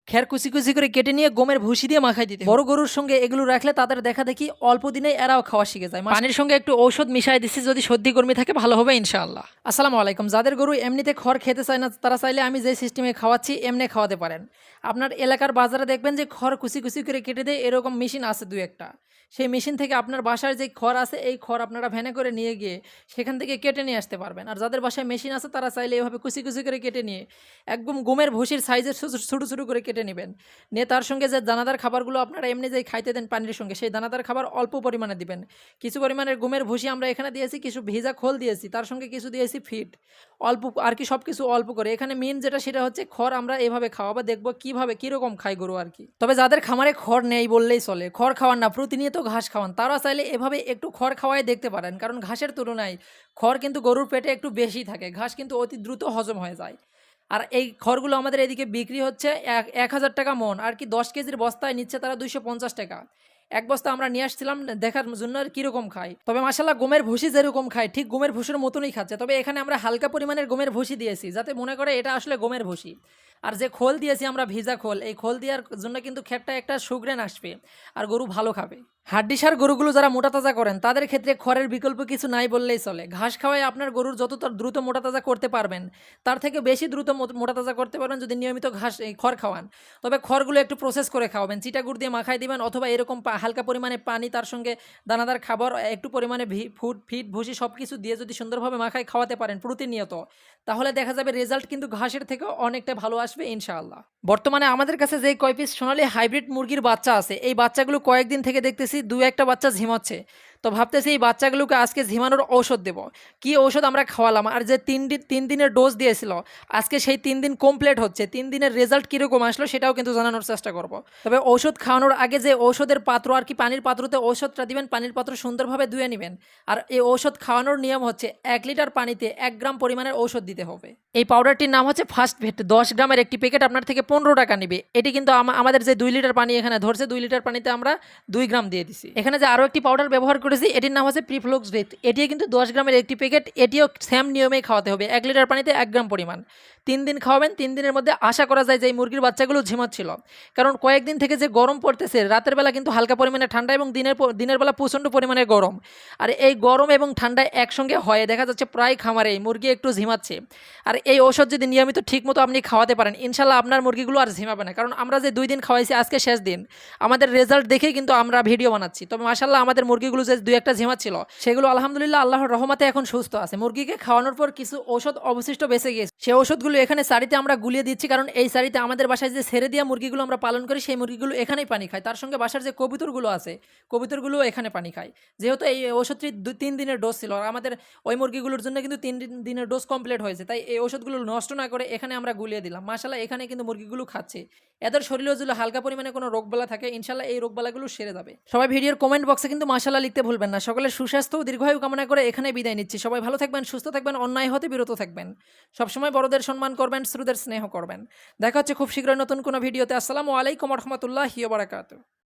খ্যার কুচি কুচি করে কেটে নিয়ে গমের ভুসি দিয়ে মাখাই দিতে হবে। বড় গরুর সঙ্গে এগুলো রাখলে তাদের দেখা দেখি অল্প দিনেই এরাও খাওয়া শিখে যায়। পানির সঙ্গে একটু ঔষধ মিশাই দিচ্ছি, যদি সর্দি কর্মী থাকে ভালো হবে ইনশাআল্লাহ। আসসালামু আলাইকুম। যাদের গরু এমনিতে খড় খেতে চায় না তারা চাইলে আমি যে সিস্টেমে খাওয়াচ্ছি এমনি খাওয়াতে পারেন। আপনার এলাকার বাজারে দেখবেন যে খড় কুচি কুচি করে কেটে দেয়, এরকম মেশিন আছে দুই একটা। সেই মেশিন থেকে আপনার বাসার যে খড় আছে এই খড় আপনারা ভ্যানে করে নিয়ে গিয়ে সেখান থেকে কেটে নিয়ে আসতে পারবেন। আর যাদের বাসায় মেশিন আছে তারা চাইলে এভাবে কুচি কুচি করে কেটে নিয়ে একদম গমের ভুসির সাইজের ছোটো ছোটো করে কেটে নেবেন। নিয়ে তার সঙ্গে যে দানাদার খাবারগুলো আপনারা এমনি যেই খাইতে দেন পানির সঙ্গে, সেই দানাদার খাবার অল্প পরিমাণে দিবেন। কিছু পরিমাণের গমের ভুসি আমরা এখানে দিয়েছি, কিছু ভিজা খোল দিয়েছি, তার সঙ্গে কিছু দিয়েছি ফিড, অল্প আর কি সব কিছু অল্প করে। এখানে মেন যেটা সেটা হচ্ছে খড় আমরা এভাবে খাওয়াবো, দেখবো কীভাবে কীরকম খাই গরু আর কি। তবে যাদের খামারে খড় নেই বললেই চলে, খড় খাওয়ান না, প্রতিনিয়ত ঘাস খাওয়ান, তারা চাইলে এভাবে একটু খড় খাওয়াই দেখতে পারেন। কারণ ঘাসের তুলনায় খড় কিন্তু গরুর পেটে একটু বেশি থাকে, ঘাস কিন্তু অতি দ্রুত হজম হয়ে যায়। আর এই খড়গুলো আমাদের এদিকে বিক্রি হচ্ছে 1,000 টাকা মন, আর কি 10 কেজির বস্তায় নিচ্ছে তারা 250 টাকা। এক বস্তা আমরা নিয়ে আসছিলাম দেখার জন্য কীরকম খায়। তবে মাশাল্লাহ গমের ভুসি যেরকম খায় ঠিক গমের ভুসির মতনই খাচ্ছে। তবে এখানে আমরা হালকা পরিমাণের গমের ভুসি দিয়েছি যাতে মনে করে এটা আসলে গমের ভুসি। আর যে খোল দিয়েছি আমরা ভিজা খোল, এই খোল দেওয়ার জন্য কিন্তু খেরটা একটা সুগ্রান আসবে আর গরু ভালো খাবে। হাড্ডিসার গরুগুলো যারা মোটা তাজা করেন তাদের ক্ষেত্রে খড়ের বিকল্প কিছু নাই বললেই চলে। ঘাস খাওয়ায় আপনার গরুর যত দ্রুত মোটা তাজা করতে পারবেন তার থেকে বেশি দ্রুত মোটা তাজা করতে পারবেন যদি নিয়মিত খড় খাওয়ান। তবে খড়গুলো একটু প্রসেস করে খাওয়াবেন, চিটাগুড় দিয়ে মাখাই দিবেন, অথবা এরকম হালকা পরিমাণে পানি, তার সঙ্গে দানাদার খাবার, একটু পরিমাণে ফিড ভুসি সব কিছু দিয়ে যদি সুন্দরভাবে মাখায় খাওয়াতে পারেন প্রতিনিয়ত, তাহলে দেখা যাবে রেজাল্ট কিন্তু ঘাসের থেকে অনেকটা ভালো আসবে ইনশাআল্লাহ। বর্তমানে আমাদের কাছে যে কয় পিস সোনালী হাইব্রিড মুরগির বাচ্চা আছে, এই বাচ্চাগুলো কয়েকদিন থেকে দেখতেছি দু একটা বাচ্চা ঝিমাচ্ছে। তো ভাবতেছি এই বাচ্চাগুলোকে আজকে ঝিমানোর ঔষধ দেব। কি ঔষধ আমরা খাওয়ালাম, আর যে 3 দিনের ডোজ দিয়েছিল আজকে সেই 3 দিন কমপ্লিট হচ্ছে, 3 দিনের রেজাল্ট কীরকম আসলো সেটাও কিন্তু জানানোর চেষ্টা করব। তবে ঔষধ খাওয়ানোর আগে যে ঔষধের পাত্র আর কি পানির পাত্রতে ঔষধটা দিবেন, পানির পাত্র সুন্দরভাবে ধুয়ে নেবেন। আর এই ঔষধ খাওয়ানোর নিয়ম হচ্ছে 1 লিটার পানিতে 1 গ্রাম পরিমাণের ঔষধ দিতে হবে। এই পাউডারটির নাম হচ্ছে ফার্স্ট ভেট, 10 গ্রামের একটি প্যাকেট আপনার থেকে 15 টাকা নেবে। এটি কিন্তু আমাদের যে 2 লিটার পানি এখানে ধরছে, 2 লিটার পানিতে আমরা 2 গ্রাম দিয়ে দিছি। এখানে যে আরও একটি পাউডার ব্যবহার করেছি এটির নাম হচ্ছে প্রিফ্লক্স ভেট, এটিও কিন্তু 10 গ্রামের একটি প্যাকেট, এটিও সেম নিয়মেই খাওয়াতে হবে, 1 লিটার পানিতে 1 গ্রাম পরিমাণ। 3 দিন খাওয়াবেন, 3 দিনের মধ্যে আশা করা যায় যে এই মুরগির বাচ্চাগুলো ঝিমাচ্ছিল। কারণ কয়েকদিন থেকে যে গরম পড়তেছে, রাতের বেলা কিন্তু হালকা পরিমাণে ঠান্ডা এবং দিনের বেলা প্রচণ্ড পরিমাণে গরম। আর এই গরম এবং ঠান্ডা একসঙ্গে হয়ে দেখা যাচ্ছে প্রায় খামারে মুরগি একটু ঝিমাচ্ছে। আর এই ঔষধ যদি নিয়মিত ঠিকমতো আপনি খাওয়াতে পারেন ইনশাল্লাহ আপনার মুরগিগুলো আর ঝিমাবে না। কারণ আমরা যে 2 দিন খাওয়াইছি, আজকে শেষ দিন, আমাদের রেজাল্ট দেখেই কিন্তু আমরা ভিডিও বানাচ্ছি। তবে মাশাল্লাহ আমাদের মুরগিগুলো যে 2 একটা ঝিমাচ্ছিল সেগুলো আলহামদুলিল্লাহ আল্লাহর রহমতে এখন সুস্থ আছে। মুরগিকে খাওয়ানোর পর কিছু ঔষধ অবশিষ্ট বেঁচে গিয়েছে, সেই ঔষধগুলো এখানে সারিতে আমরা গুলিয়ে দিচ্ছি। কারণ এই সারিতে আমাদের বাসায় যে ছেড়ে দেওয়া মুরগিগুলো আমরা পালন করি সেই মুরগিগুলো এখানেই পানি খায়, তার সঙ্গে বাসার যে কবুতরগুলো আছে কবুতরগুলো এখানে পানি খায়। যেহেতু এই ওষুধটি 3 দিনের ডোজ ছিল আর আমাদের ওই মুরগিগুলোর জন্য কিন্তু 3 দিনের ডোজ কমপ্লিট হয়েছে, তাই এই ওষুধগুলো নষ্ট না করে এখানে আমরা গুলিয়ে দিলাম। মাশাআল্লাহ এখানে কিন্তু মুরগিগুলো খাচ্ছে। এদের শরীরেও যদি হালকা পরিমাণে কোনো রোগবালা থাকে ইনশাল্লাহ এই রোগবালাগুলো সেরে যাবে। সবাই ভিডিওর কমেন্ট বক্সে কিন্তু মাশাআল্লাহ লিখতে ভুলবেন না। সকলের সুস্বাস্থ্য ও দীর্ঘায়ু কামনা করে এখানে বিদায় নিচ্ছি। সবাই ভালো থাকবেন, সুস্থ থাকবেন, অন্যায় হতে বিরত থাকবেন, সবসময় বড়দের সম্মান করবেন, শ্রুদের স্নেহ করবেন। দেখা হচ্ছে খুব শীঘ্রই নতুন কোনো ভিডিওতে। আসসালামু আলাইকুম ওয়া রাহমাতুল্লাহি ওয়া বারাকাতুহু।